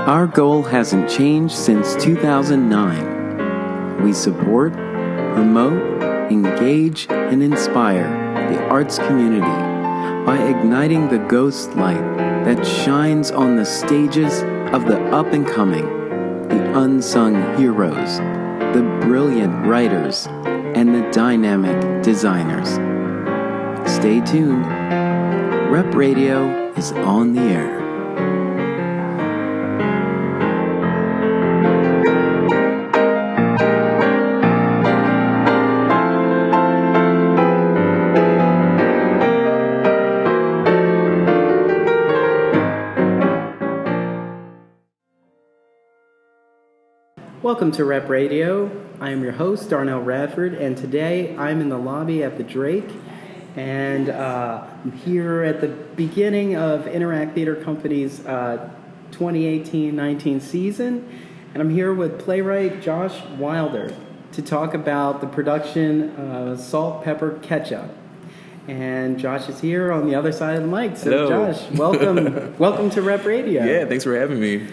Our goal hasn't changed since 2009. We support, promote, engage, and inspire the arts community by igniting the ghost light that shines on the stages of the up-and-coming, the unsung heroes, the brilliant writers, and the dynamic designers. Stay tuned. Rep Radio is on the air. Welcome to Rep Radio. I am your host, Darnell Radford, and today I'm in the lobby at the Drake, and I'm here at the beginning of Interact Theater Company's 2018-19 season, and I'm here with playwright Josh Wilder to talk about the production of Salt, Pepper Ketchup. And Josh is here on the other side of the mic. So, hello. Josh, welcome to Rep Radio. Yeah, thanks for having me.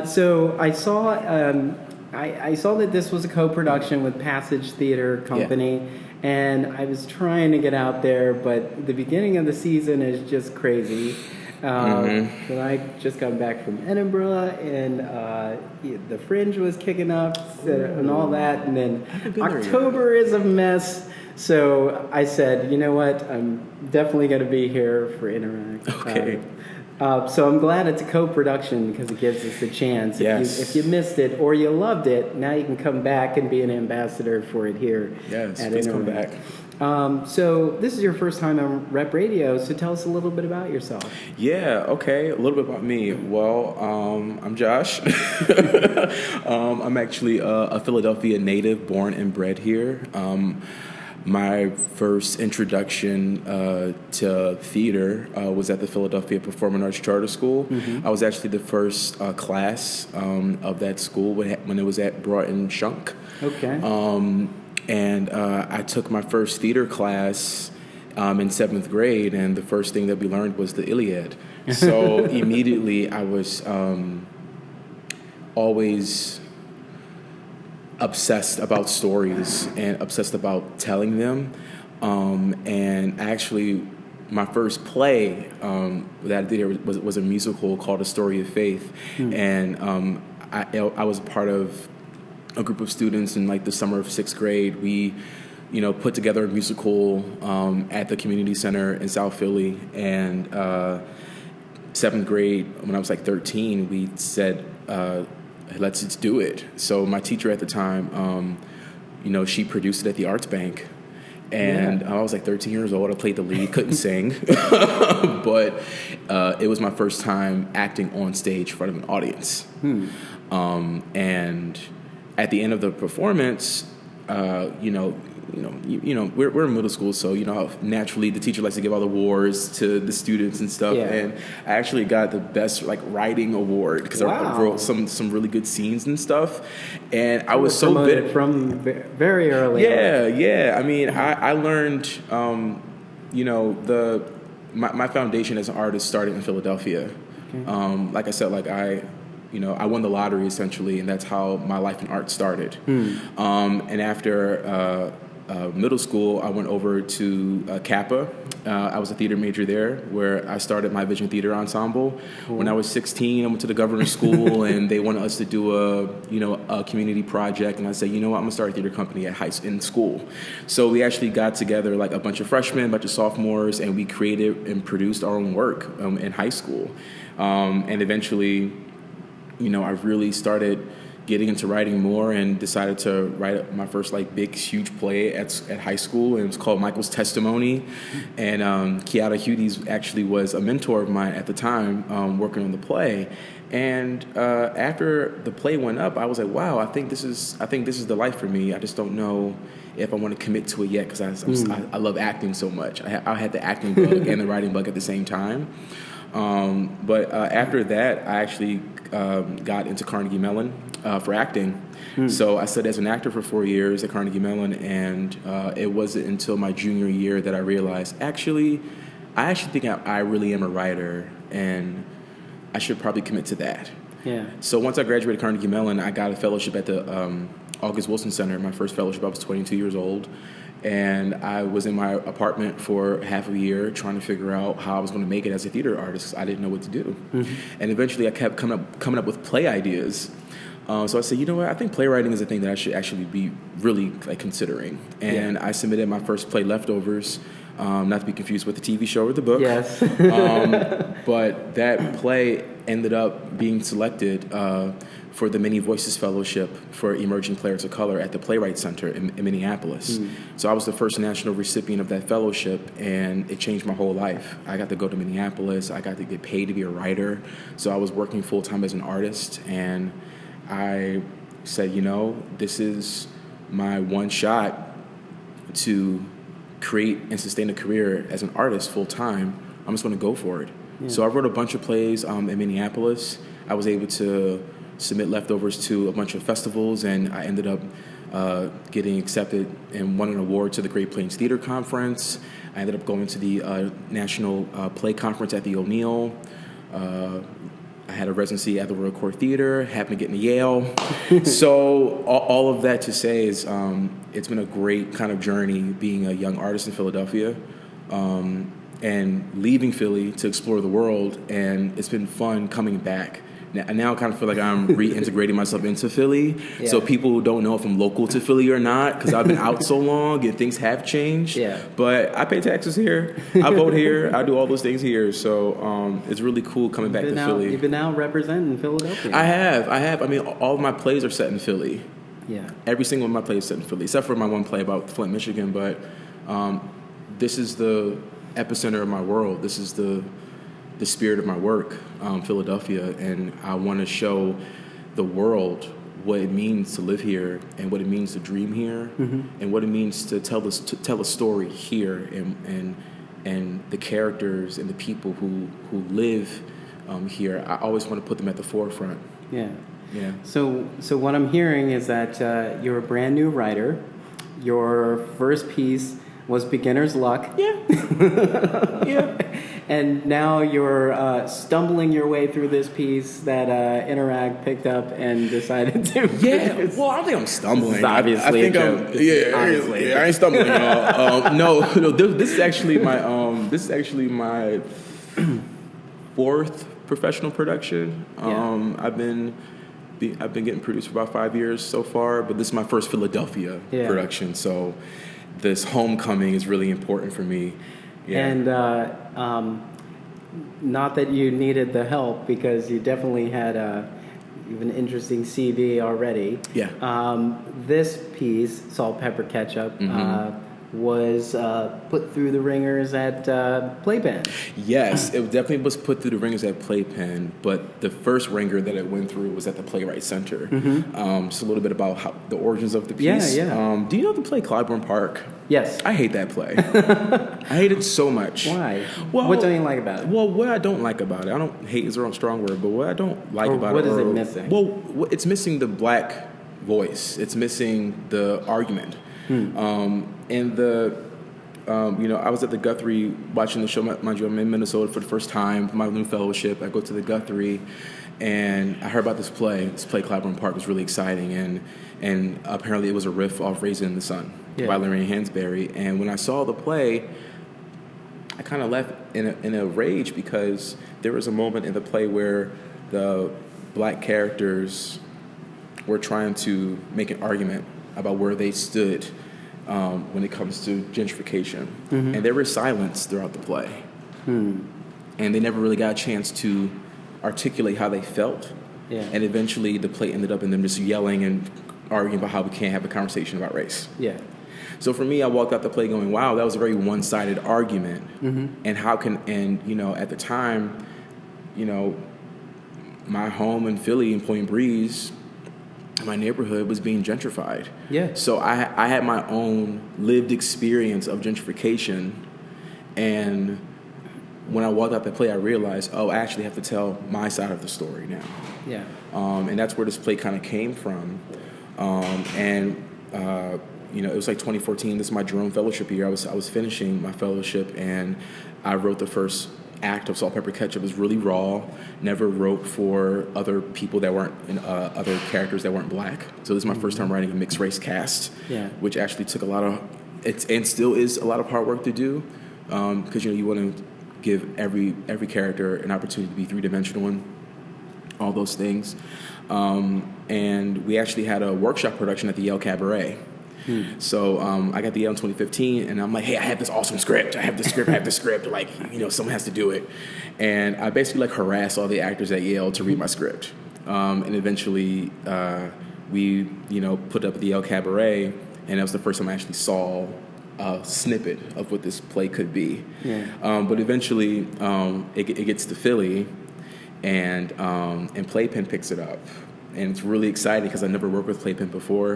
So I saw I saw that this was a co-production with Passage Theater Company, and I was trying to get out there, but the beginning of the season is just crazy. And I just got back from Edinburgh, and the Fringe was kicking up and all that, and then October is a mess. So I said, you know what, I'm definitely going to be here for Interact. Okay. So I'm glad it's a co-production because it gives us a chance. Yes. If you missed it or you loved it, now you can come back and be an ambassador for it here. Yes, at please come Interact. back. So this is your first time on Rep Radio, so tell us a little bit about yourself. Yeah, okay, a little bit about me. Well, I'm Josh. I'm actually a Philadelphia native, born and bred here. My first introduction to theater was at the Philadelphia Performing Arts Charter School. I was actually the first class of that school when it was at Broughton Shunk. Okay. And I took my first theater class in 7th grade, and the first thing that we learned was the Iliad. So immediately I was always obsessed about stories and obsessed about telling them. And actually, my first play that I did was a musical called A Story of Faith. And I was part of a group of students in like the summer of 6th grade. We, put together a musical at the community center in South Philly. And 7th grade, when I was like 13, we said, let's just do it. So my teacher at the time, she produced it at the Arts Bank. And I was like 13 years old. I played the lead, couldn't sing. But it was my first time acting on stage in front of an audience. And at the end of the performance, we're in middle school, so naturally the teacher likes to give out awards to the students and stuff. And I actually got the best writing award because I wrote some really good scenes and stuff. And I was so bitter from very early. Yeah. I mean, I learned, my foundation as an artist started in Philadelphia. Okay. Like I said, I won the lottery essentially, and that's how my life in art started. And after middle school, I went over to Kappa. I was a theater major there, where I started my Vision Theater Ensemble. Cool. When I was 16, I went to the governor's school, and they wanted us to do a community project. And I said, I'm gonna start a theater company in school. So we actually got together like a bunch of freshmen, a bunch of sophomores, and we created and produced our own work in high school. And eventually, I really started getting into writing more and decided to write my first big, huge play at high school. And it was called Michael's Testimony. And Kiara Hudes actually was a mentor of mine at the time, working on the play. And after the play went up, I was like, wow, I think this is the life for me. I just don't know if I want to commit to it yet, because I love acting so much. I had the acting bug and the writing bug at the same time. But after that, I actually got into Carnegie Mellon for acting. So I studied as an actor for 4 years at Carnegie Mellon, and it wasn't until my junior year that I realized, I actually think I really am a writer, and I should probably commit to that. Yeah. So once I graduated Carnegie Mellon, I got a fellowship at the August Wilson Center. My first fellowship, I was 22 years old. And I was in my apartment for half a year trying to figure out how I was going to make it as a theater artist. I didn't know what to do. And eventually I kept coming up with play ideas. So I said, you know what, I think playwriting is a thing that I should actually be really considering. And I submitted my first play, Leftovers, not to be confused with the TV show or the book. Yes. But that play ended up being selected for the Many Voices Fellowship for Emerging Players of Color at the Playwright Center in Minneapolis. So I was the first national recipient of that fellowship, and it changed my whole life. I got to go to Minneapolis. I got to get paid to be a writer. So I was working full-time as an artist, and I said, this is my one shot to create and sustain a career as an artist full-time. I'm just going to go for it. Yeah. So I wrote a bunch of plays in Minneapolis. I was able to submit Leftovers to a bunch of festivals, and I ended up getting accepted and won an award to the Great Plains Theater Conference. I ended up going to the National Play Conference at the O'Neill. I had a residency at the Royal Court Theater, happened to get into Yale. So all of that to say is it's been a great kind of journey being a young artist in Philadelphia. And leaving Philly to explore the world, and it's been fun coming back. Now I kind of feel like I'm reintegrating myself into Philly, so people don't know if I'm local to Philly or not, because I've been out so long and things have changed. Yeah. But I pay taxes here, I vote here, I do all those things here, so it's really cool coming back to Philly. You've been out representing Philadelphia. I have. I mean, all of my plays are set in Philly. Yeah. Every single one of my plays is set in Philly, except for my one play about Flint, Michigan, but this is the epicenter of my world. This is the spirit of my work, Philadelphia, and I want to show the world what it means to live here, and what it means to dream here, and what it means to tell a story here, and the characters and the people who live here. I always want to put them at the forefront. Yeah. Yeah. So what I'm hearing is that you're a brand new writer. Your first piece was Beginner's Luck. Yeah. Yeah. And now you're stumbling your way through this piece that Interact picked up and decided to. Yeah. Well, I don't think I'm stumbling. Obviously, I think I ain't stumbling, y'all. No. This is actually my fourth professional production. I've been getting produced for about 5 years so far, but this is my first Philadelphia production. So this homecoming is really important for me. Yeah. And not that you needed the help, because you definitely had an interesting CV already. Yeah. This piece, Salt, Pepper Ketchup, was put through the ringers at Playpen. Yes, it definitely was put through the ringers at Playpen, but the first ringer that it went through was at the Playwright Center. Just a little bit about the origins of the piece. Yeah. Do you know the play Clybourne Park? Yes. I hate that play. I hate it so much. Why? Well, what don't you like about it? Well, what I don't like about it, I don't hate is a strong word, but what I don't like about it. What is it missing? Well, it's missing the black voice. It's missing the argument. And I was at the Guthrie watching the show. Mind you, I'm in Minnesota for the first time for my new fellowship. I go to the Guthrie, and I heard about this play. This play, Clybourne Park, was really exciting, and apparently it was a riff off Raisin in the Sun by Lorraine Hansberry. And when I saw the play, I kind of left in a rage, because there was a moment in the play where the black characters were trying to make an argument about where they stood when it comes to gentrification. And there was silence throughout the play. And they never really got a chance to articulate how they felt. Yeah. And eventually the play ended up in them just yelling and arguing about how we can't have a conversation about race. Yeah. So for me, I walked out the play going, wow, that was a very one-sided argument. And at the time, my home in Philly, in Point Breeze, my neighborhood was being gentrified. Yeah. So I had my own lived experience of gentrification, and when I walked out the play, I realized, oh, I actually have to tell my side of the story now. Yeah. And that's where this play kind of came from. It was like 2014. This is my Jerrell fellowship year. I was finishing my fellowship, and I wrote the first act of Salt, Pepper Ketchup. It was really raw. Never wrote for other people that weren't other characters that weren't black. So this is my first time writing a mixed race cast, which actually took a lot of and still is a lot of hard work to do, because you want to give every character an opportunity to be three-dimensional and all those things. And we actually had a workshop production at the Yale Cabaret. So I got the Yale in 2015, and I'm like, hey, I have this awesome script. I have the script. Like, someone has to do it. And I basically harassed all the actors at Yale to read my script. And eventually we, put it up at the Yale Cabaret, and that was the first time I actually saw a snippet of what this play could be. Yeah. But eventually it gets to Philly, and Playpen picks it up. And it's really exciting because I never worked with Playpen before,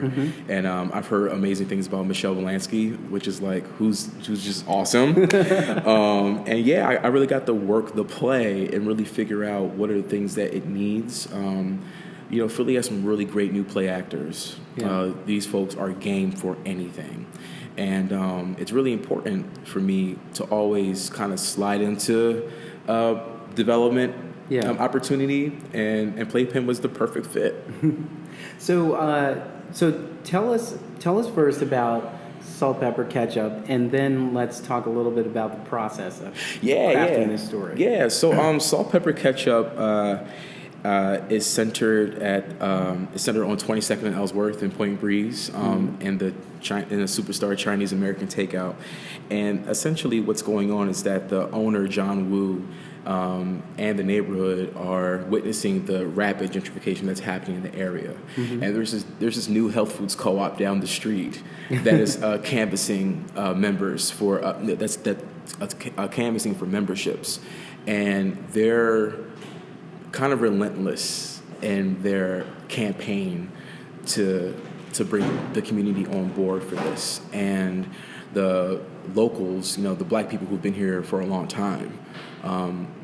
and I've heard amazing things about Michelle Volansky, which is like who's just awesome. I really got to work the play and really figure out what are the things that it needs. Philly has some really great new play actors. Yeah. These folks are game for anything, and it's really important for me to always kind of slide into development. Opportunity, and Playpen was the perfect fit. So tell us first about Salt, Pepper Ketchup, and then let's talk a little bit about the process of crafting this story. Yeah. So Salt, Pepper Ketchup is centered on 22nd and Ellsworth in Point Breeze, in the superstar Chinese American takeout. And essentially, what's going on is that the owner John Woo and the neighborhood are witnessing the rapid gentrification that's happening in the area. And there's this new health foods co-op down the street that is canvassing members for canvassing for memberships, and they're kind of relentless in their campaign to bring the community on board for this. And the locals, the black people who've been here for a long time,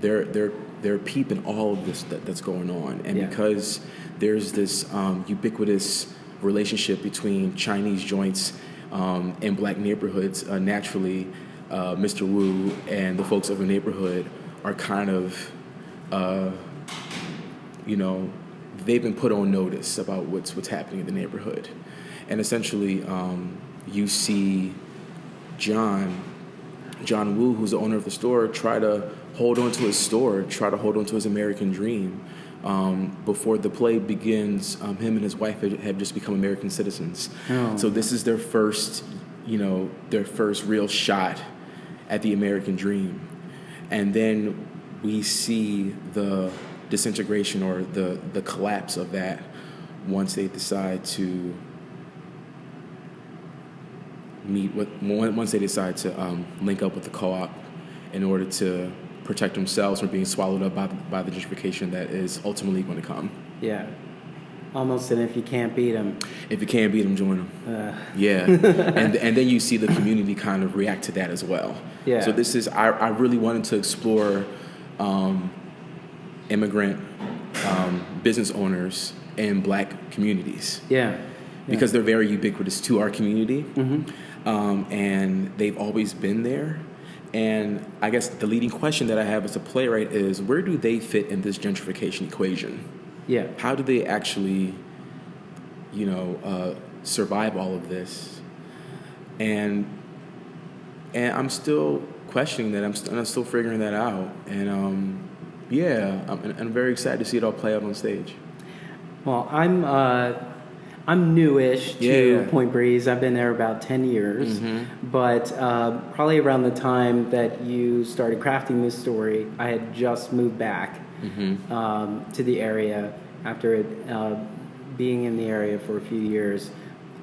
they're peeping all of this that's going on. And because there's this ubiquitous relationship between Chinese joints and black neighborhoods, naturally, Mr. Wu and the folks of the neighborhood are kind of, they've been put on notice about what's happening in the neighborhood. And essentially, you see John Woo, who's the owner of the store, try to hold on to his store, try to hold on to his American dream. Before the play begins, him and his wife have just become American citizens. Oh. So this is their first real shot at the American dream. And then we see the disintegration or the collapse of that once they decide to once they decide to link up with the co-op in order to protect themselves from being swallowed up by the gentrification that is ultimately going to come. Yeah. Almost an if you can't beat them. If you can't beat them, join them. Yeah. and then you see the community kind of react to that as well. Yeah. So this is, I really wanted to explore immigrant business owners in black communities. Yeah. Because they're very ubiquitous to our community. And they've always been there. And I guess the leading question that I have as a playwright is, where do they fit in this gentrification equation? Yeah. How do they actually, survive all of this? And I'm still questioning that. I'm still figuring that out. And I'm very excited to see it all play out on stage. Well, I'm newish to Point Breeze. I've been there about 10 years. But probably around the time that you started crafting this story, I had just moved back to the area after being in the area for a few years.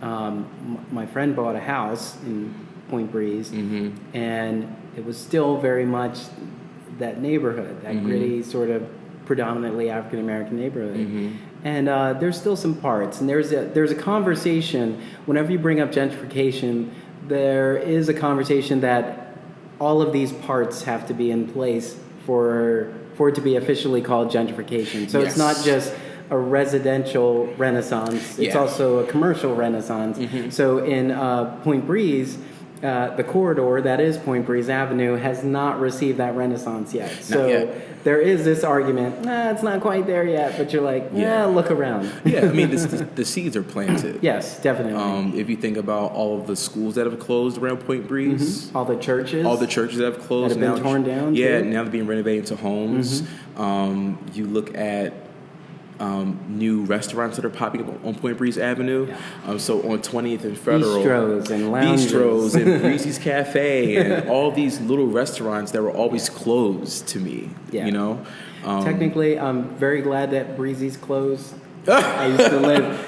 My friend bought a house in Point Breeze, and it was still very much that neighborhood, that gritty sort of predominantly African American neighborhood. And there's still some parts, and there's a conversation whenever you bring up gentrification. There is a conversation that all of these parts have to be in place for it to be officially called gentrification. So it's not just a residential renaissance, it's also a commercial renaissance. So in Point Breeze, the corridor that is Point Breeze Avenue has not received that renaissance yet. So there is this argument, it's not quite there yet, but you're like, look around. I mean, the seeds are planted. Yes, definitely. If you think about all of the schools that have closed around Point Breeze, all the churches that have closed, that have been torn down. Now they're being renovated into homes. You look at new restaurants that are popping up on Point Breeze Avenue. So on 20th and Federal, bistros and lounges, and Breezy's Cafe, and all these little restaurants that were always closed to me. You know, technically, I'm very glad that Breezy's closed. I used to live.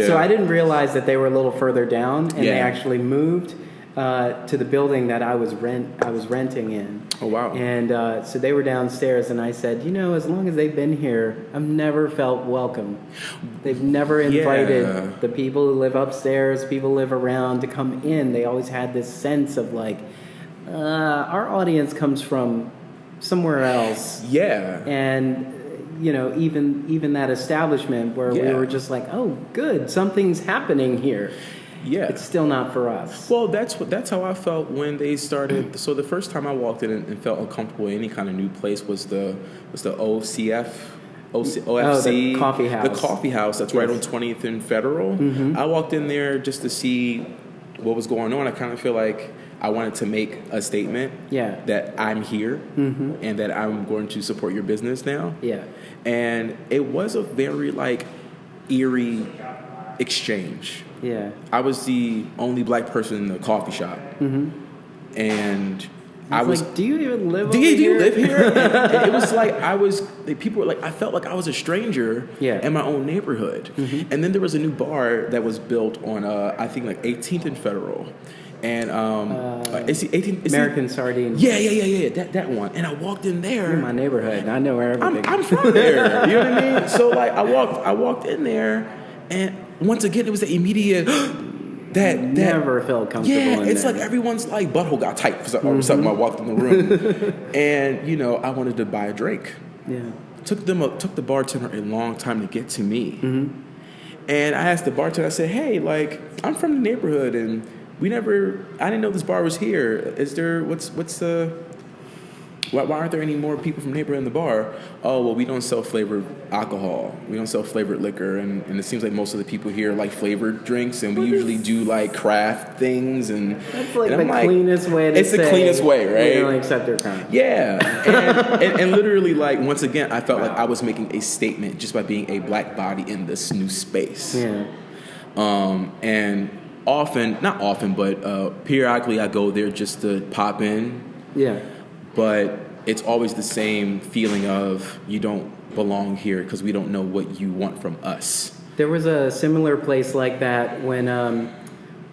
So I didn't realize that they were a little further down, and they actually moved to the building that I was renting in. Oh, wow. And so they were downstairs, and I said, as long as they've been here, I've never felt welcome. They've never invited the people who live upstairs, people who live around, to come in. They always had this sense of like, our audience comes from somewhere else. And even that establishment where we were just like, oh, good, something's happening here. It's still not for us. Well, that's how I felt when they started. So the first time I walked in and felt uncomfortable in any kind of new place was the OFC, the coffee house. The coffee house that's right on 20th and Federal. I walked in there just to see what was going on. I kind of feel like I wanted to make a statement that I'm here and that I'm going to support your business now. And it was a very eerie exchange. I was the only black person in the coffee shop, and I was like, "Do you even live? Do you live here?" And it was like people were like, I felt like I was a stranger in my own neighborhood. And then there was a new bar that was built on I think 18th and Federal, and American Sardines. That one. And I walked in there. You're in my neighborhood. I know everything. I'm from there. You know what I mean? So I walked in there, and once again, it was the immediate that never felt comfortable. It's like everyone's butthole got tight for something. I walked in the room, and I wanted to buy a drink. Took the bartender a long time to get to me, and I asked the bartender. I said, "Hey, I'm from the neighborhood, and I didn't know this bar was here. Is there what's the why aren't there any more people from the neighborhood in the bar?" "Oh, well, we don't sell flavored alcohol. We don't sell flavored liquor, and it seems like most of the people here like flavored drinks, and we usually do craft things." And that's the cleanest way to say. It's the cleanest way, right? We don't accept your kind. And literally, once again, I felt like I was making a statement just by being a black body in this new space. And not often, but periodically I go there just to pop in. But it's always the same feeling of you don't belong here because we don't know what you want from us. There was a similar place like that when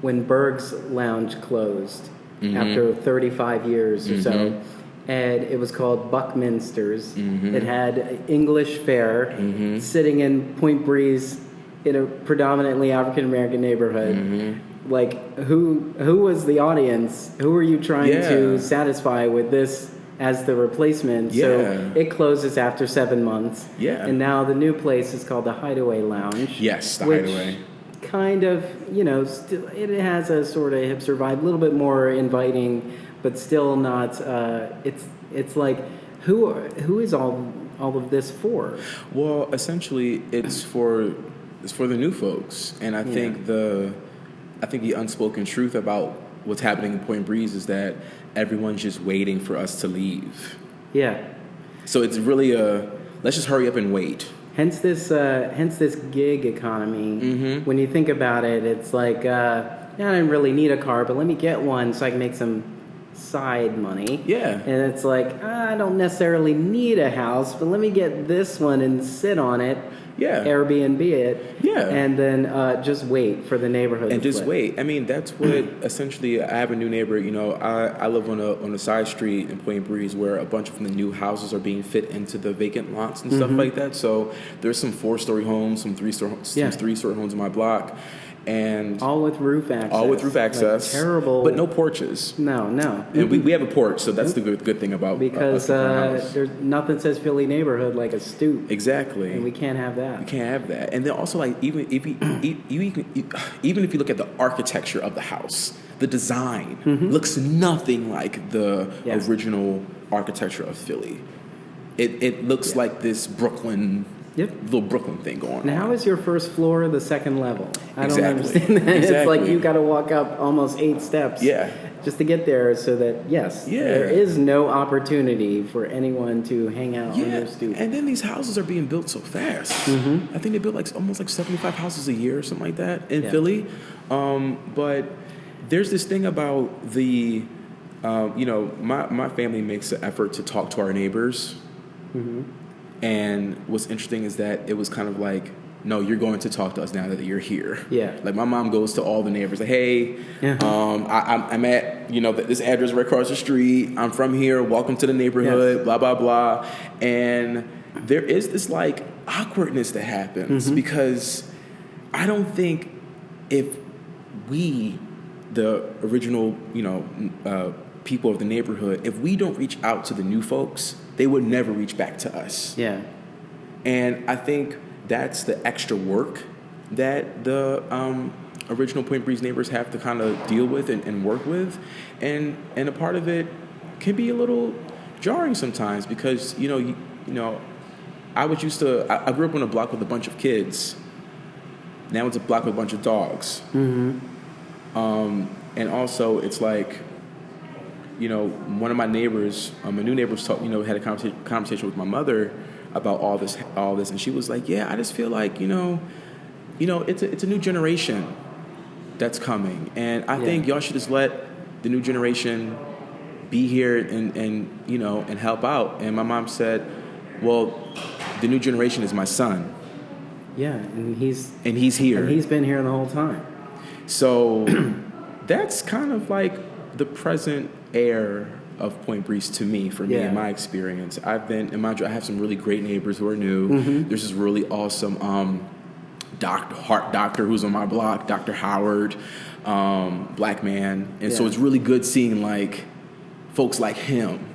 Berg's Lounge closed after 35 years or so. And it was called Buckminster's. It had English fare sitting in Point Breeze in a predominantly African-American neighborhood. Who was the audience? Who were you trying to satisfy with this as the replacement? So it closes after 7 months. And now the new place is called the Hideaway Lounge. Yes, the Hideaway. Kind of, still, it has a sort of hipster vibe, a little bit more inviting, but still not. It's like, who is all of this for? Well, essentially, it's for the new folks, and I think the unspoken truth about what's happening in Point Breeze is that everyone's just waiting for us to leave. So it's really let's just hurry up and wait. Hence this gig economy. When you think about it, it's like, I didn't really need a car, but let me get one so I can make some side money. And it's like, I don't necessarily need a house, but let me get this one and sit on it. Airbnb it. And then just wait for the neighborhood. And just wait. I mean, that's what essentially. I have a new neighbor. I live on a side street in Point Breeze where a bunch of the new houses are being fit into the vacant lots and stuff like that. So there's some 4-story homes, some 3-story homes in my block. And all with roof access. All with roof access. Like terrible. But no porches. No. And we have a porch, so that's the good thing about because there's nothing says Philly neighborhood like a stoop. Exactly. And we can't have that. We can't have that. And then also, like, even if you look at the architecture of the house, the design looks nothing like the original architecture of Philly. It looks like this Brooklyn. Little Brooklyn thing going on. Now, how is your first floor the second level? I don't Exactly. understand that. Exactly. It's like you got to walk up almost 8 steps just to get there so that, there is no opportunity for anyone to hang out on their stoop. And then these houses are being built so fast. I think they build almost 75 houses a year or something like that in Philly. But there's this thing about the, my family makes an effort to talk to our neighbors. And what's interesting is that it was kind of like, no, you're going to talk to us now that you're here. Yeah. Like my mom goes to all the neighbors, like, hey, I'm at, this address right across the street. I'm from here. Welcome to the neighborhood, blah, blah, blah. And there is this like awkwardness that happens because I don't think if we, the original, people of the neighborhood, if we don't reach out to the new folks, they would never reach back to us. Yeah. And I think that's the extra work that the original Point Breeze neighbors have to kind of deal with and work with. And a part of it can be a little jarring sometimes because, I grew up on a block with a bunch of kids. Now it's a block with a bunch of dogs. And also it's like, one of my neighbors, my new neighbors, had a conversation with my mother about all this, and she was like, "Yeah, I just feel like, it's a new generation that's coming, and I think y'all should just let the new generation be here and help out." And my mom said, "Well, the new generation is my son." Yeah, and he's here, and he's been here the whole time. So that's kind of like the present air of Point Breeze to me, for me, in my experience. I've been, and mind you, I have some really great neighbors who are new. There's this really awesome heart doctor who's on my block, Dr. Howard, black man. And so it's really good seeing like folks like him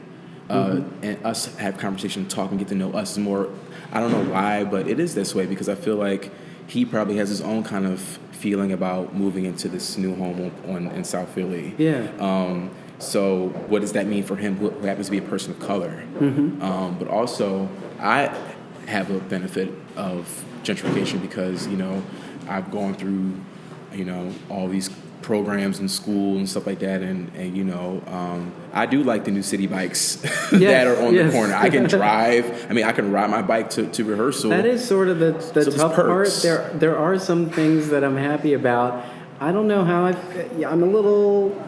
and us have conversation, talk, and get to know us more. I don't know why, but it is this way because I feel like he probably has his own kind of feeling about moving into this new home in South Philly. So what does that mean for him, who happens to be a person of color? But also, I have a benefit of gentrification because, I've gone through, all these programs in school and stuff like that. And I do like the new city bikes that are on the corner. I can drive. I can ride my bike to rehearsal. That is sort of the tough part. There are some things that I'm happy about. I don't know how I'm a little...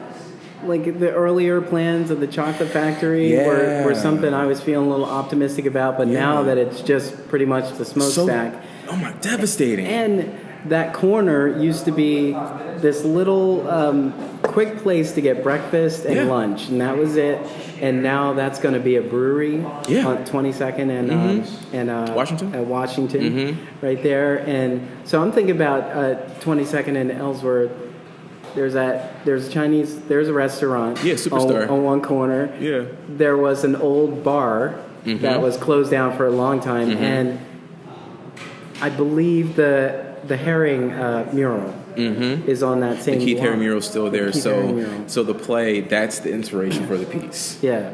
Like the earlier plans of the chocolate factory were something I was feeling a little optimistic about, but now that it's just pretty much the smokestack. Oh my, devastating. And that corner used to be this little quick place to get breakfast and lunch, and that was it. And now that's going to be a brewery on 22nd and Washington? At Washington, right there. And so I'm thinking about 22nd and Ellsworth. There's a restaurant. Superstar. On one corner. Yeah. There was an old bar that was closed down for a long time, and I believe the Herring mural is on that same. The Keith block. Haring mural is still there. So the play, that's the inspiration for the piece. Yeah.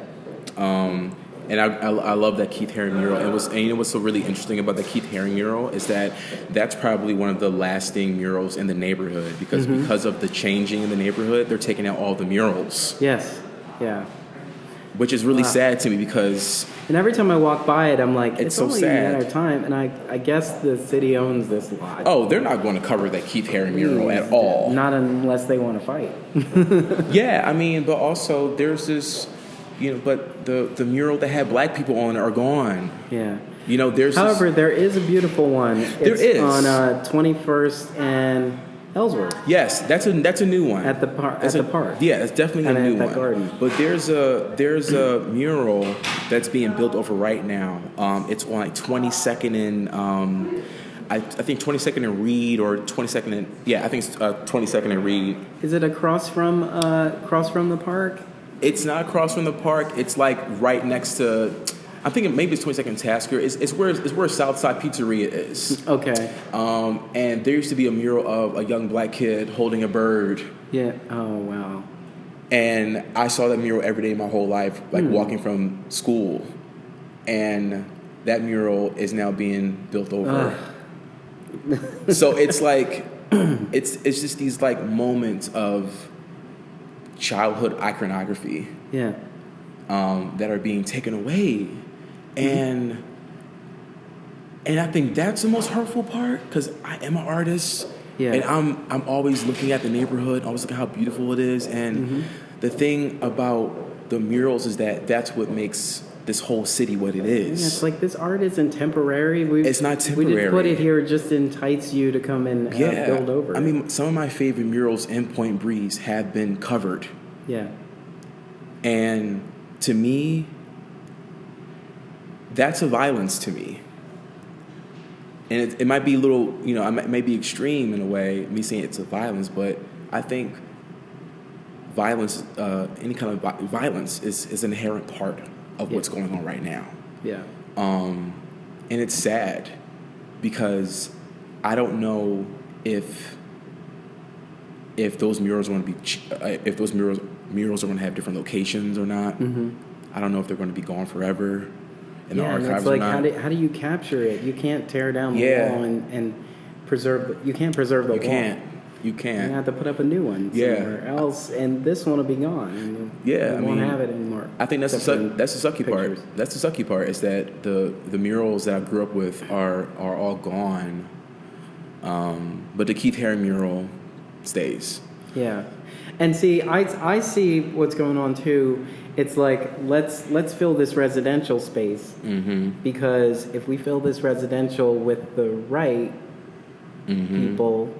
And I love that Keith Haring mural. And what's so really interesting about the Keith Haring mural is that that's probably one of the lasting murals in the neighborhood because of the changing in the neighborhood, they're taking out all the murals. Yes. Yeah. Which is really sad to me because... And every time I walk by it, I'm like, it's so only sad. a matter of time. And I guess the city owns this lot. Oh, they're not going to cover that Keith Haring mural at all. Not unless they want to fight. But also there's this... but the mural that had black people on it are gone. Yeah. However, there is a beautiful one. It's on 21st and Ellsworth. Yes, that's a new one. At the park. Yeah, it's definitely a new one. Garden. But there's a mural that's being built over right now. It's on 22nd and I think 22nd and Reed, or 22nd and I think it's 22nd and Reed. Is it across from the park? It's not across from the park. It's like right next to. I'm thinking maybe it's 22nd Tasker. It's where Southside Pizzeria is. Okay. And there used to be a mural of a young black kid holding a bird. Yeah. Oh wow. And I saw that mural every day my whole life, like walking from school. And that mural is now being built over. So it's like, it's just these like moments of childhood iconography. Yeah. That are being taken away. And I think that's the most hurtful part, because I am an artist. Yeah. And I'm always looking at the neighborhood, always looking at how beautiful it is. And the thing about the murals is that that's what makes this whole city what it is. Yeah, it's like this art isn't temporary. It's not temporary. We just put it here just to entice you to come and build over it. I mean, some of my favorite murals in Point Breeze have been covered. Yeah. And to me, that's a violence to me. And it might be a little, it may be extreme in a way, me saying it's a violence, but I think violence, any kind of violence is an inherent part of what's going on right now. Yeah. And it's sad because I don't know if those murals are going to be, if those murals are going to have different locations or not. I don't know if they're going to be gone forever in the archives it's like, or not. how do you capture it? You can't tear down the wall and preserve. You can't preserve the wall. You can't. You have to put up a new one somewhere else, and this one will be gone. And we won't have it anymore. I think that's the sucky part. That's the sucky part, is that the murals that I grew up with are all gone. But the Keith Haring mural stays. Yeah. And see, I see what's going on too. It's like, let's fill this residential space, because if we fill this residential with the right people,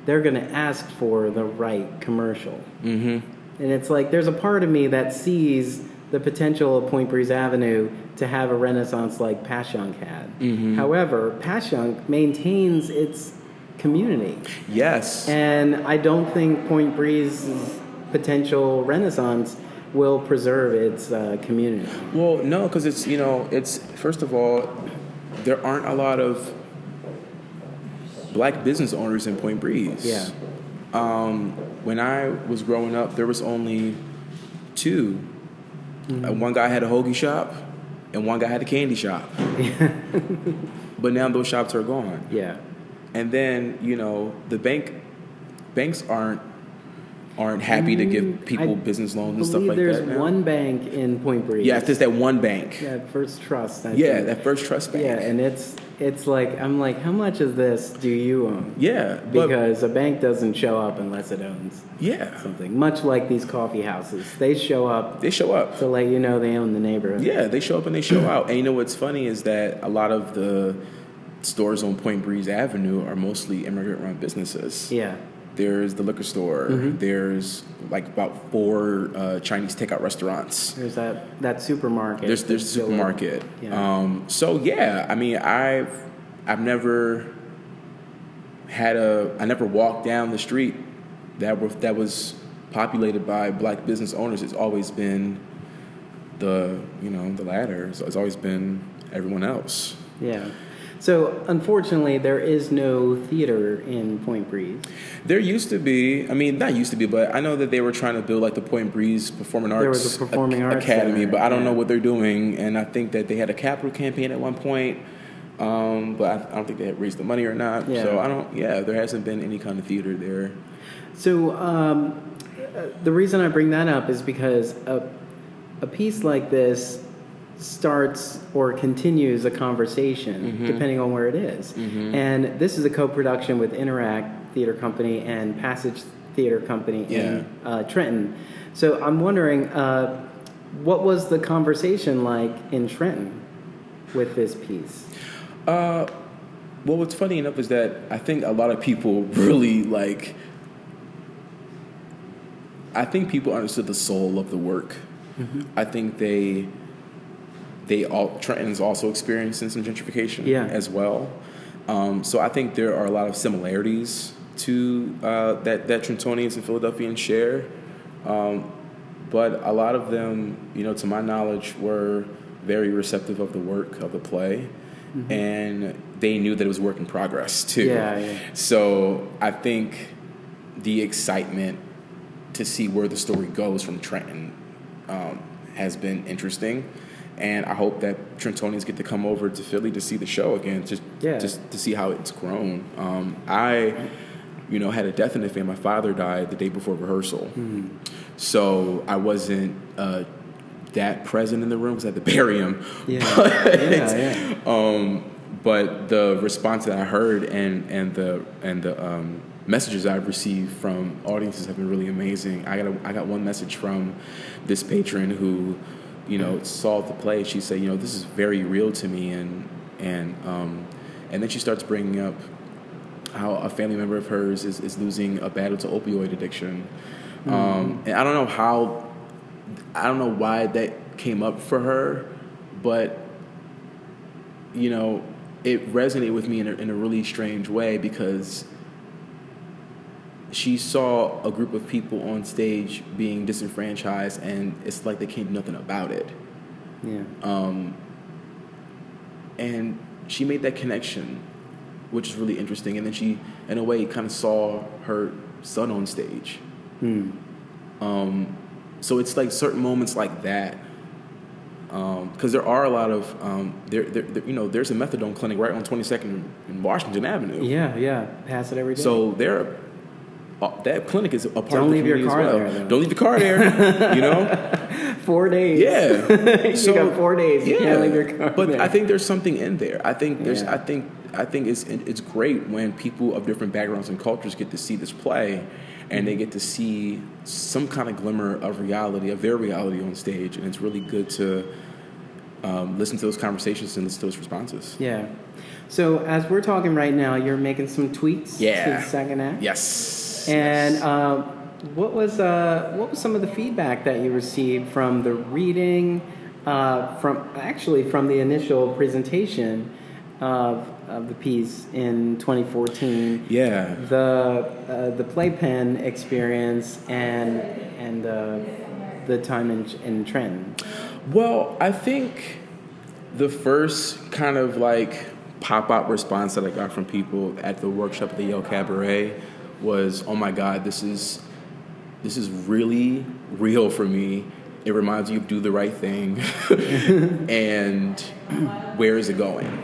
they're going to ask for the right commercial. And it's like, there's a part of me that sees the potential of Point Breeze Avenue to have a renaissance like Passyunk had. However, Passyunk maintains its community. Yes. And I don't think Point Breeze's potential renaissance will preserve its community. Well, no, because it's first of all, there aren't a lot of black business owners in Point Breeze. Yeah. When I was growing up, there was only two. One guy had a hoagie shop, and one guy had a candy shop. But now those shops are gone. Yeah. And then the banks aren't happy to give people business loans and stuff like that. There's one bank in Point Breeze. Yeah, there's that one bank. Yeah, First Trust. That First Trust Bank. Yeah, and it's like, I'm like, how much of this do you own? Yeah, because a bank doesn't show up unless it owns something. Much like these coffee houses, they show up. To let you know they own the neighborhood. Yeah, they show up and they show out. And what's funny is that a lot of the stores on Point Breeze Avenue are mostly immigrant-run businesses. Yeah. There's the liquor store. There's like about 4 Chinese takeout restaurants. There's that supermarket. There's the supermarket. Yeah. I mean, I've never I never walked down the street that was populated by black business owners. It's always been the latter. It's always been everyone else. Yeah. So, unfortunately, there is no theater in Point Breeze. There used to be. I mean, not used to be, but I know that they were trying to build like the Point Breeze Performing Arts, there was a Performing Arts Academy, Center, but I don't know what they're doing. And I think that they had a capital campaign at one point, but I don't think they had raised the money or not. Yeah. So there hasn't been any kind of theater there. So, the reason I bring that up is because a piece like this starts or continues a conversation depending on where it is. And this is a co-production with Interact Theater Company and Passage Theater Company in Trenton. So I'm wondering, what was the conversation like in Trenton with this piece? Well, what's funny enough is that I think a lot of people really I think people understood the soul of the work. I think Trenton's also experiencing some gentrification as well. So I think there are a lot of similarities to that Trentonians and Philadelphians share. But a lot of them, to my knowledge, were very receptive of the work of the play. Mm-hmm. And they knew that it was work in progress, too. Yeah. So I think the excitement to see where the story goes from Trenton has been interesting. And I hope that Trentonians get to come over to Philly to see the show again, just to see how it's grown. I had a death in the family. My father died the day before rehearsal. Mm. So I wasn't that present in the room because I had to bury him. But the response that I heard and the messages I've received from audiences have been really amazing. I got one message from this patron who, saw the play. She said, this is very real to me, and then she starts bringing up how a family member of hers is losing a battle to opioid addiction. And I don't know why that came up for her, but it resonated with me in a really strange way, because she saw a group of people on stage being disenfranchised, and it's like they can't do nothing about it. Yeah. And she made that connection, which is really interesting. And then she, in a way, kind of saw her son on stage. So it's like certain moments like that. Because there are a lot of there's a methadone clinic right on 22nd in Washington Avenue. Yeah, pass it every day. So that clinic is a part Don't of the leave your community car as well. there, though. Don't leave the car there. 4 days. Yeah. You got 4 days. You can't leave your car But there. I think there's something in there. I think it's great when people of different backgrounds and cultures get to see this play, and they get to see some kind of glimmer of reality, of their reality on stage, and it's really good to listen to those conversations and listen to those responses. Yeah. So as we're talking right now, you're making some tweaks to the second act. Yes. And what was some of the feedback that you received from the reading, from the initial presentation of the piece in 2014? Yeah. The playpen experience and the time in Trenton. Well, I think the first kind of like pop-out response that I got from people at the workshop at the Yale Cabaret was, oh my God, this is really real for me. It reminds you of Do the Right Thing. And where is it going?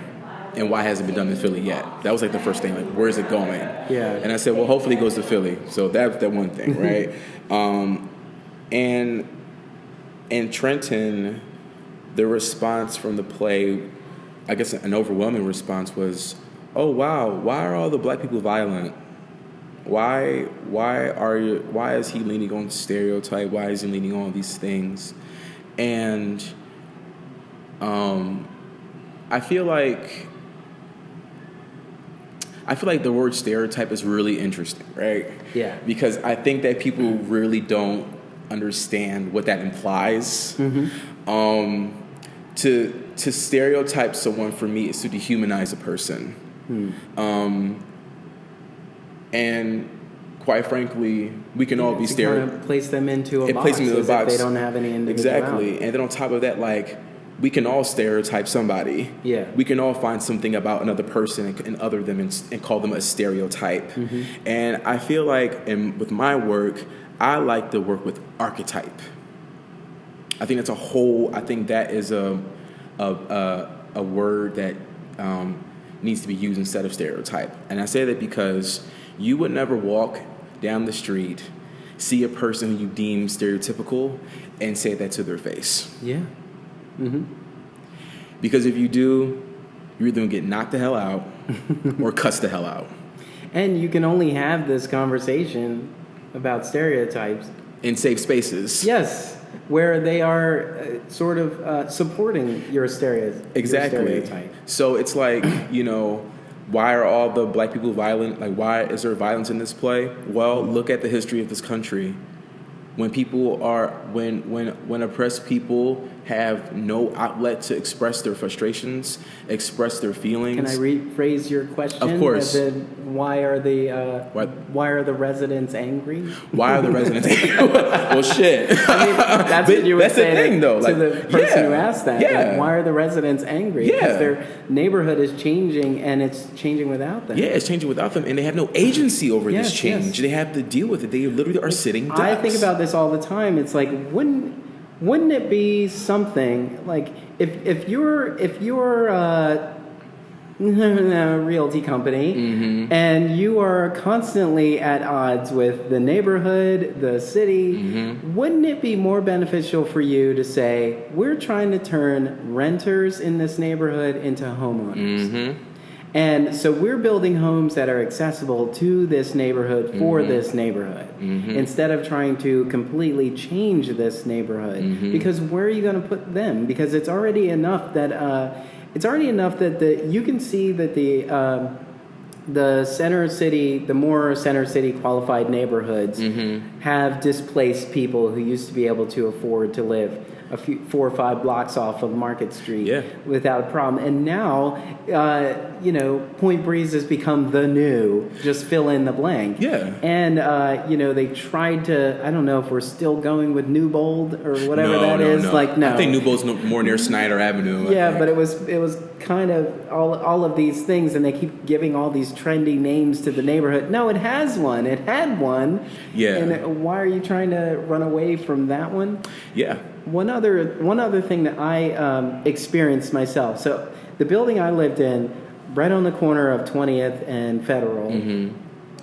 And why hasn't it been done in Philly yet? That was like the first thing, like, where is it going? Yeah. And I said, well, hopefully it goes to Philly. So that's that one thing, right? And in Trenton, the response from the play, I guess an overwhelming response was, oh wow, why are all the black people violent? Why is he leaning on stereotype? Why is he leaning on these things? And I feel like the word stereotype is really interesting, right? Yeah. Because I think that people really don't understand what that implies. Mm-hmm. To stereotype someone, for me, is to dehumanize a person. And quite frankly, we can all be stereotyped. Kind of place them into a box. Place them into a box. If they don't have any individuality. Exactly. And then on top of that, like, we can all stereotype somebody. Yeah. We can all find something about another person and other them and call them a stereotype. Mm-hmm. And I feel like, with my work, I like to work with archetype. I think that's I think that is a word that needs to be used instead of stereotype. And I say that because you would never walk down the street, see a person who you deem stereotypical, and say that to their face. Yeah. Mm-hmm. Because if you do, you're either going to get knocked the hell out or cussed the hell out. And you can only have this conversation about stereotypes in safe spaces. Yes, where they are sort of supporting your stereotype. Exactly. Your stereotype. So it's like, why are all the black people violent? Like, why is there violence in this play? Well, look at the history of this country. When people are, when oppressed people have no outlet to express their frustrations, express their feelings. Can I rephrase your question? Of course. Why are the residents angry? Why are the residents angry? Well, shit. I mean, that's what you were saying the thing, though. to the person who asked that. Yeah. Like, why are the residents angry? Yeah. Because their neighborhood is changing, and it's changing without them. Yeah, it's changing without them, and they have no agency over this change. Yes. They have to deal with it. They literally are sitting ducks. I think about this all the time. It's like, wouldn't it be something like if you're a realty company Mm-hmm. and you are constantly at odds with the neighborhood, the city, Mm-hmm. wouldn't it be more beneficial for you to say, we're trying to turn renters in this neighborhood into homeowners? Mm-hmm. And so we're building homes that are accessible to this neighborhood for this neighborhood, instead of trying to completely change this neighborhood. Because where are you going to put them? Because it's already enough that you can see that the center city, the more center city qualified neighborhoods have displaced people who used to be able to afford to live 4 or 5 blocks off of Market Street without a problem. And now, Point Breeze has become the new, just fill in the blank. Yeah. And, they tried to, I don't know if we're still going with Newbold or whatever that is. No. Like, no. I think Newbold's more near Snyder Avenue. Yeah, but it was kind of all of these things, and they keep giving all these trendy names to the neighborhood. No, it has one. It had one. Yeah. And why are you trying to run away from that one? Yeah. One other thing that I experienced myself. So the building I lived in, right on the corner of 20th and Federal,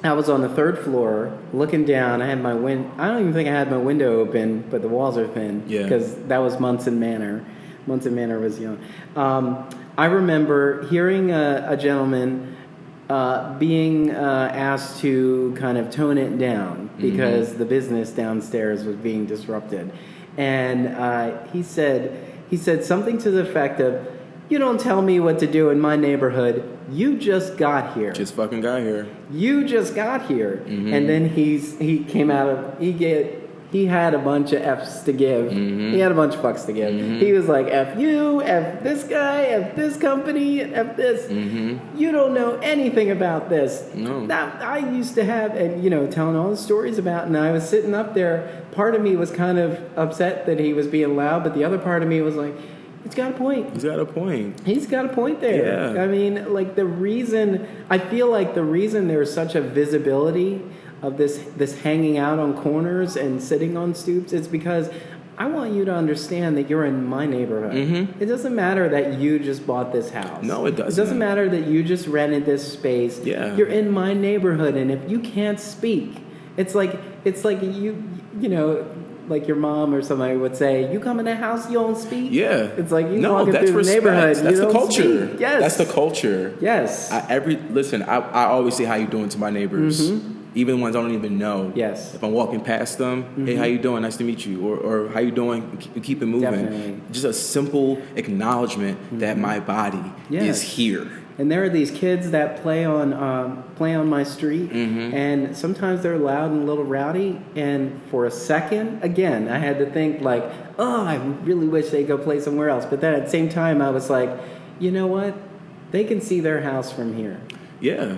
I was on the 3rd floor looking down. I had I don't even think I had my window open, but the walls are thin because that was Munson Manor. Munson Manor was young. I remember hearing a gentleman being asked to kind of tone it down because the business downstairs was being disrupted. And he said something to the effect of, "You don't tell me what to do in my neighborhood. You just got here. Just fucking got here. You just got here." And then he had a bunch of F's to give. He had a bunch of fucks to give. He was like, F you, F this guy, F this company, F this. You don't know anything about this. No. That I used to have, and telling all the stories about, and I was sitting up there. Part of me was kind of upset that he was being loud, but the other part of me was like, he's got a point. He's got a point. He's got a point there. Yeah. I mean, I feel like the reason there's such a visibility of this hanging out on corners and sitting on stoops is because I want you to understand that you're in my neighborhood. It doesn't matter that you just bought this house. No, it doesn't. It doesn't matter that you just rented this space. Yeah. You're in my neighborhood, and if you can't speak, it's like like your mom or somebody would say, "You come in the house, you don't speak." Yeah. It's like you no, walking that's through the respect. neighborhood. That's you the don't culture. Speak. Yes. That's the culture. Yes. I always say how you doing to my neighbors. Even ones I don't even know. Yes. If I'm walking past them, hey, how you doing? Nice to meet you. Or how you doing? Keep it moving. Definitely. Just a simple acknowledgement that my body is here. And there are these kids that play on my street, and sometimes they're loud and a little rowdy. And for a second, again, I had to think like, oh, I really wish they'd go play somewhere else. But then at the same time, I was like, you know what? They can see their house from here. Yeah.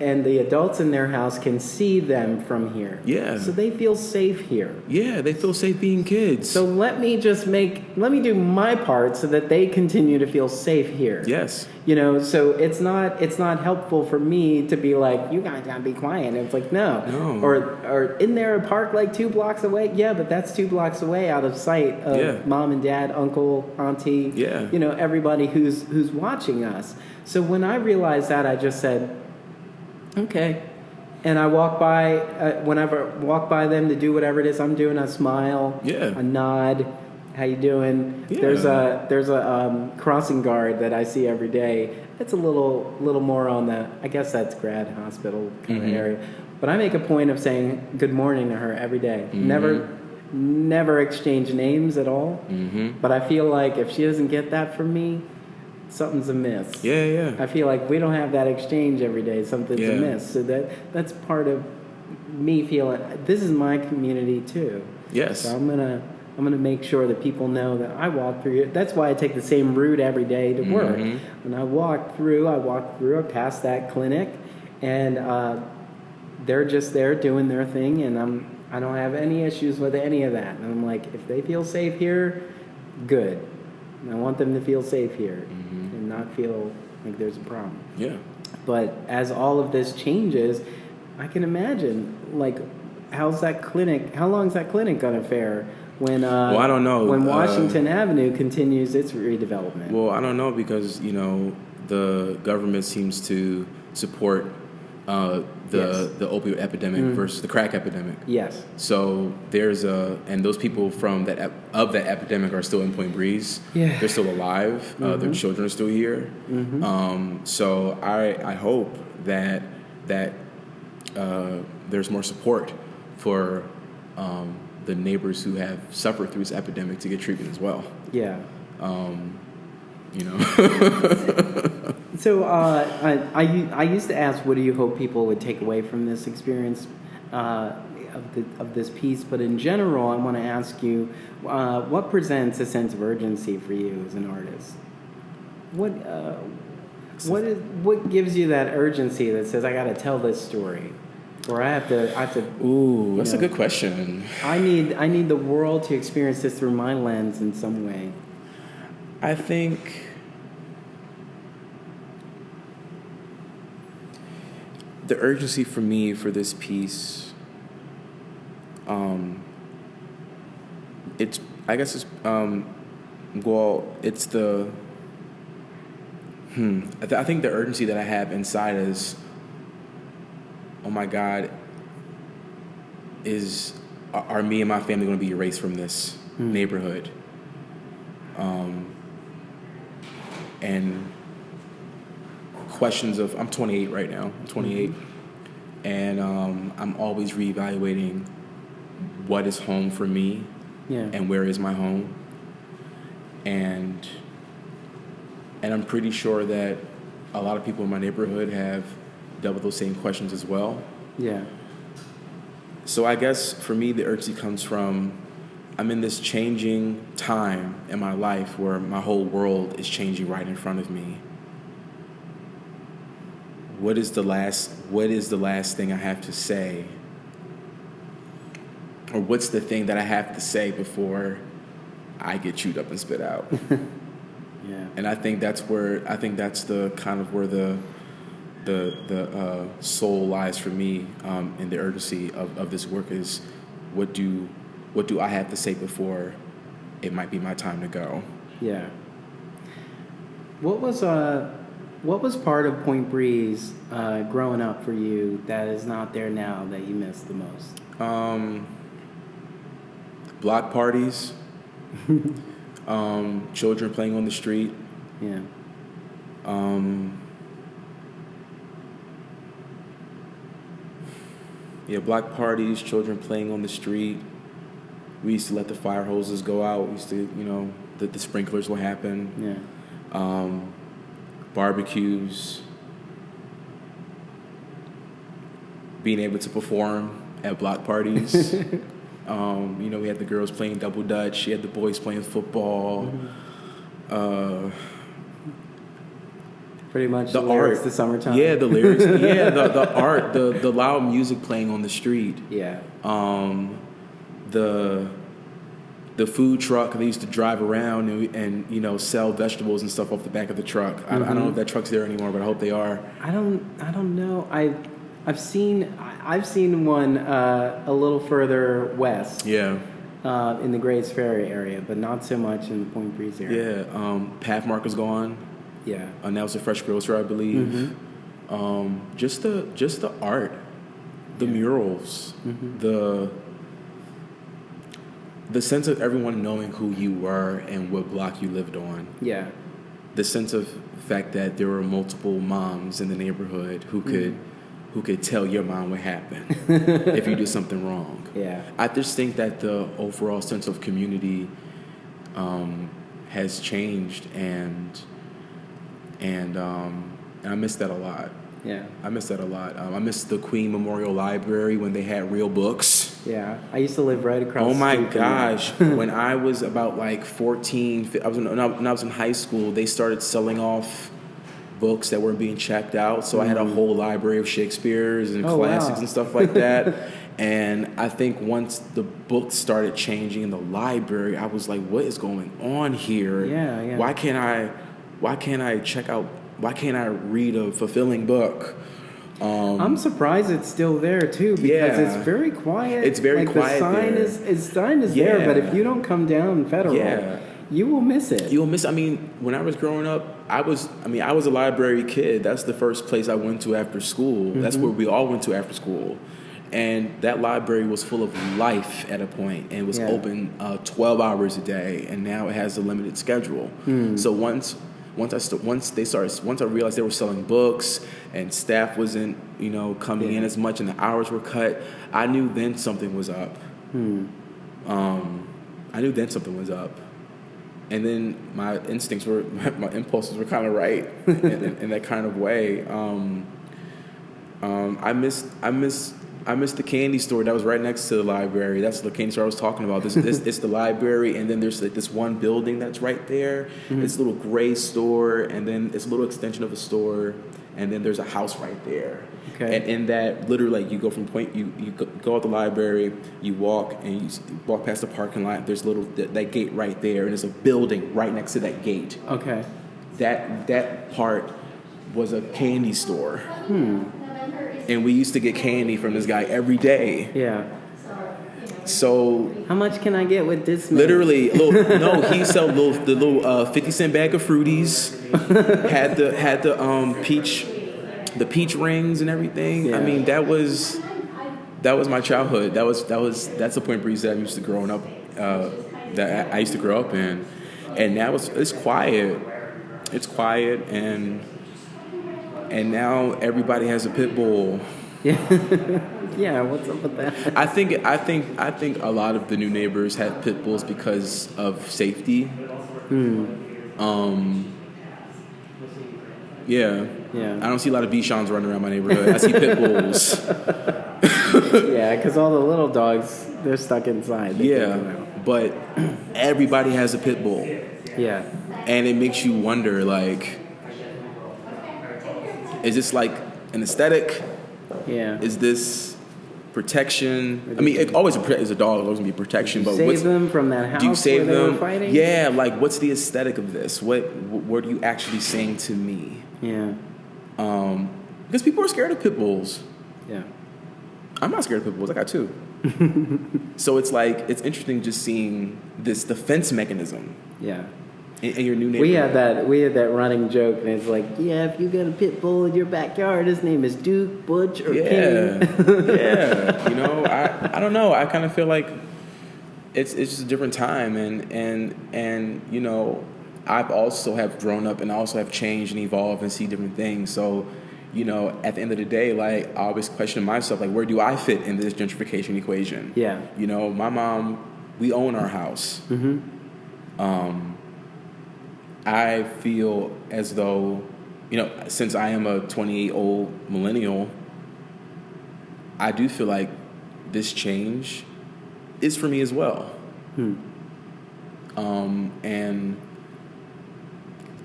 And the adults in their house can see them from here. Yeah. So they feel safe here. Yeah, they feel safe being kids. So let me do my part so that they continue to feel safe here. Yes. So it's not helpful for me to be like, you guys gotta be quiet. And it's like, no. Or in there a park like 2 blocks away? Yeah, but that's 2 blocks away out of sight of mom and dad, uncle, auntie, everybody who's watching us. So when I realized that, I just said, okay. And I walk by, whenever I walk by them to do whatever it is I'm doing, I smile, I nod, how you doing? Yeah. There's a crossing guard that I see every day. It's a little more on the, I guess that's grad hospital kind of area. But I make a point of saying good morning to her every day. Never exchange names at all. But I feel like if she doesn't get that from me, something's amiss. Yeah. I feel like we don't have that exchange every day. Something's amiss. So that's part of me feeling this is my community too. Yes. So I'm I'm going to make sure that people know that I walk through it. That's why I take the same route every day to work. When I walk through, I pass that clinic, and they're just there doing their thing, and I don't have any issues with any of that. And I'm like, if they feel safe here, good. And I want them to feel safe here and not feel like there's a problem. Yeah. But as all of this changes, I can imagine, like, how long is that clinic going to fare when I don't know. When Washington Avenue continues its redevelopment? Well, I don't know, because the government seems to support the opioid epidemic versus the crack epidemic. Yes. So and those people from that epidemic are still in Point Breeze. Yeah. They're still alive. Their children are still here. So I hope that there's more support for the neighbors who have suffered through this epidemic to get treatment as well. Yeah. So I used to ask, what do you hope people would take away from this experience of this piece? But in general, I want to ask you, what presents a sense of urgency for you as an artist? What gives you that urgency that says, I got to tell this story, or I have to? Ooh, that's a good question. I need the world to experience this through my lens in some way. I think the urgency for me for this piece, it's the I think the urgency that I have inside is, oh my God, are me and my family going to be erased from this neighborhood? And questions of, I'm 28 right now, I'm 28, and I'm always reevaluating what is home for me, and where is my home, and I'm pretty sure that a lot of people in my neighborhood have dealt with those same questions as well. Yeah. So I guess for me, the urgency comes from, I'm in this changing time in my life where my whole world is changing right in front of me. What is the last thing I have to say? Or what's the thing that I have to say before I get chewed up and spit out? Yeah. And I think that's the kind of where the soul lies for me, in the urgency of this work is, what do I have to say before it might be my time to go? Yeah. What was part of Point Breeze growing up for you that is not there now that you miss the most? Block parties, children playing on the street. Yeah. Block parties, children playing on the street. We used to let the fire hoses go out. We used to, the sprinklers would happen. Yeah. Barbecues. Being able to perform at block parties. We had the girls playing double dutch. You had the boys playing football. Pretty much the lyrics art, the summertime. Yeah, the lyrics. Yeah, the art, the loud music playing on the street. Yeah. The food truck, they used to drive around and sell vegetables and stuff off the back of the truck. I don't know if that truck's there anymore, but I hope they are. I don't know. I've seen one a little further west. Yeah. In the Grays Ferry area, but not so much in the Point Breeze area. Yeah. Pathmarker's gone. Yeah. And that was a fresh grocer, I believe. Just the art, the murals, the sense of everyone knowing who you were and what block you lived on. Yeah. The sense of the fact that there were multiple moms in the neighborhood who could tell your mom what happened if you did something wrong. Yeah. I just think that the overall sense of community has changed, and I miss that a lot. Yeah. I miss that a lot. I miss the Queen Memorial Library when they had real books. Yeah, I used to live right across. Oh my the street from gosh! When I was about like 14, when I was in high school, they started selling off books that weren't being checked out. So I had a whole library of Shakespeare's and classics and stuff like that. And I think once the books started changing in the library, I was like, what is going on here? Yeah. Why can't I check out, why can't I read a fulfilling book? I'm surprised it's still there too, because it's very quiet. It's very quiet. The sign is there, but if you don't come down Federal, you will miss it. You'll miss. I mean, when I was growing up, I was a library kid. That's the first place I went to after school. That's where we all went to after school, and that library was full of life at a point, and was open 12 hours a day. And now it has a limited schedule. So once I realized they were selling books and staff wasn't, coming in as much and the hours were cut, I knew then something was up. And then my impulses were kind of right in that kind of way. I missed the candy store that was right next to the library. That's the candy store I was talking about. It's the library, and then there's like this one building that's right there. It's a little gray store, and then it's a little extension of a store, and then there's a house right there. Okay. And in that, literally, like, you go from you go out the library, you walk, and you walk past the parking lot. There's that gate right there, and there's a building right next to that gate. Okay. That part was a candy store. And we used to get candy from this guy every day. Yeah. So how much can I get with this? Literally, he sold the little 50-cent bag of Fruities. had the peach rings and everything. Yeah. I mean, that was my childhood. That's the Point Breeze that I used to growing up. That I used to grow up in, and now it's quiet. It's quiet, and now everybody has a pit bull. Yeah, what's up with that? I think a lot of the new neighbors have pit bulls because of safety. Yeah. I don't see a lot of Bichons running around my neighborhood. I see pit bulls. Yeah, because all the little dogs, they're stuck inside. But everybody has a pit bull. Yeah. And it makes you wonder, like, is this like an aesthetic? Yeah. Is this protection? I mean, it always is a dog. It's always gonna be protection. But save them from that house? Do you save them? They were fighting? Yeah. Like, what's the aesthetic of this? What are you actually saying to me? Yeah. Because people are scared of pit bulls. Yeah. I'm not scared of pit bulls. I got two. So it's like, it's interesting just seeing this defense mechanism. Yeah. In your new neighborhood. We had that running joke, and it's like, yeah, if you got a pit bull in your backyard, his name is Duke, Butch, or King. I don't know. I kind of feel like it's just a different time, and I've also have grown up, and I also have changed and evolved and see different things. So, at the end of the day, like, I always question myself, like, where do I fit in this gentrification equation? Yeah. My mom, we own our house. I feel as though, since I am a 28-old millennial, I do feel like this change is for me as well. And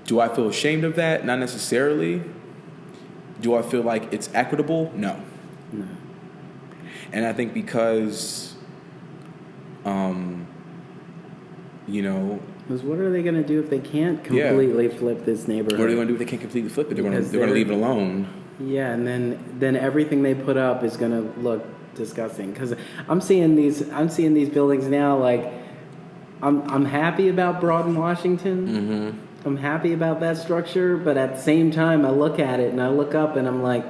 do I feel ashamed of that? Not necessarily. Do I feel like it's equitable? No. And I think because, because what are they going to do if they can't completely flip this neighborhood? What are they going to do if they can't completely flip it? They're going to leave it alone. Yeah, and then everything they put up is going to look disgusting. Because I'm seeing these buildings now. Like, I'm happy about Broad and Washington. I'm happy about that structure, but at the same time, I look at it and I look up and I'm like,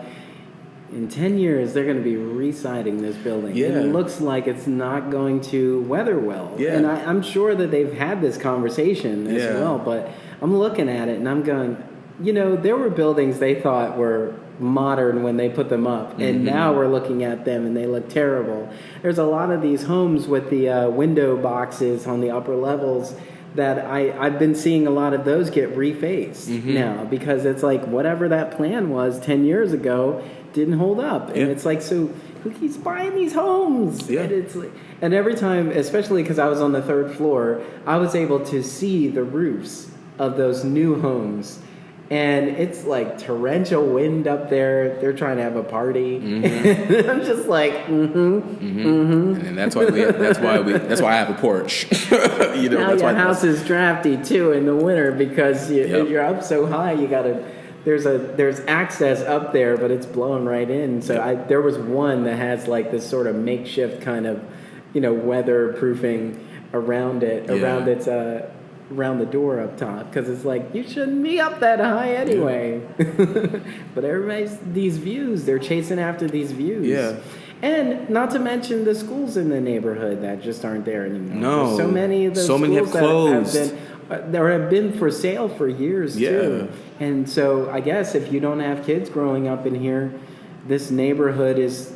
in 10 years, they're going to be re-siding this building. Yeah. And it looks like it's not going to weather well. Yeah. And I'm sure that they've had this conversation as well, but I'm looking at it and I'm going, there were buildings they thought were modern when they put them up, and now we're looking at them and they look terrible. There's a lot of these homes with the window boxes on the upper levels that I've been seeing a lot of those get refaced now, because it's like whatever that plan was 10 years ago didn't hold up. And it's like, so who keeps buying these homes? Yeah. And it's like, and every time, especially because I was on the 3rd floor, I was able to see the roofs of those new homes. And it's like torrential wind up there. They're trying to have a party. Mm-hmm. I'm just like, And that's why I have a porch. You know, now that's your why house is drafty too in the winter because you're up so high. You gotta. There's access up there, but it's blowing right in. So there was one that has like this sort of makeshift kind of, weatherproofing around it, around the door up top, because it's like you shouldn't be up that high anyway. But everybody's these views, they're chasing after these views. Yeah. And not to mention the schools in the neighborhood that just aren't there anymore. No. There's so many of those schools have closed. that have been for sale for years too. And so I guess if you don't have kids growing up in here, this neighborhood is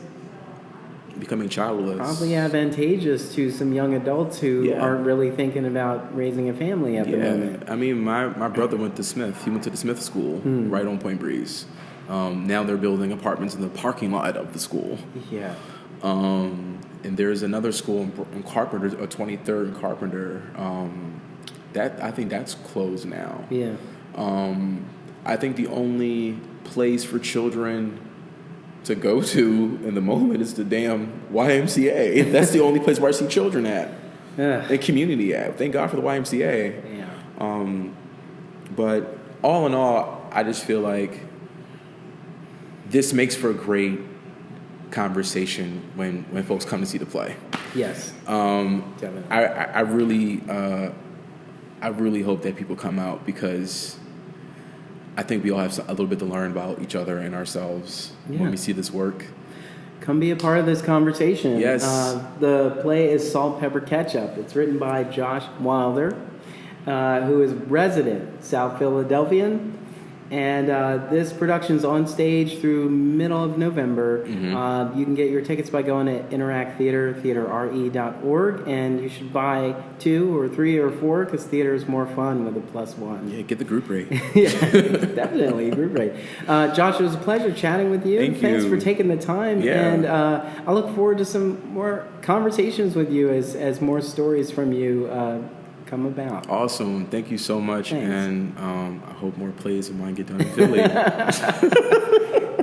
becoming childless. Probably advantageous to some young adults who aren't really thinking about raising a family at the moment. I mean, my brother went to Smith. He went to the Smith School right on Point Breeze. Now they're building apartments in the parking lot of the school. Yeah. And there's another school in Carpenter, 23rd and Carpenter. I think that's closed now. Yeah. I think the only place for children to go to in the moment is the damn YMCA. That's the only place where I see children at. And community at. Thank God for the YMCA. Yeah. But all in all, I just feel like this makes for a great conversation when folks come to see the play. Yes. Definitely. I really hope that people come out, because I think we all have a little bit to learn about each other and ourselves when we see this work. Come be a part of this conversation. Yes. The play is Salt, Pepper Ketchup. It's written by Josh Wilder, who is resident South Philadelphian. And this production's on stage through middle of November. You can get your tickets by going to Interact Theater, theaterre.org, and you should buy 2 or 3 or 4, because theater is more fun with a +1. Yeah, get the group rate. Yeah, definitely, group rate. Josh, it was a pleasure chatting with you. Thanks for taking the time. Yeah. And I look forward to some more conversations with you as more stories from you come about. Awesome. Thank you so much. Thanks. And I hope more plays of mine get done in Philly.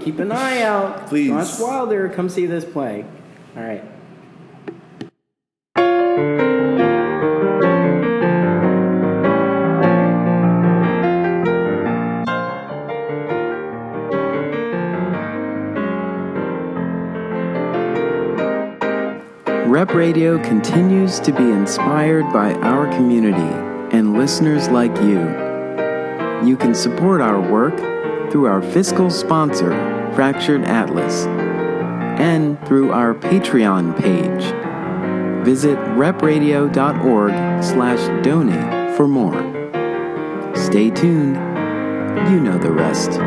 Keep an eye out. Please. Josh Wilder, come see this play. All right. Rep Radio continues to be inspired by our community and listeners like you. You can support our work through our fiscal sponsor, Fractured Atlas, and through our Patreon page. Visit repradio.org/donate for more. Stay tuned. You know the rest.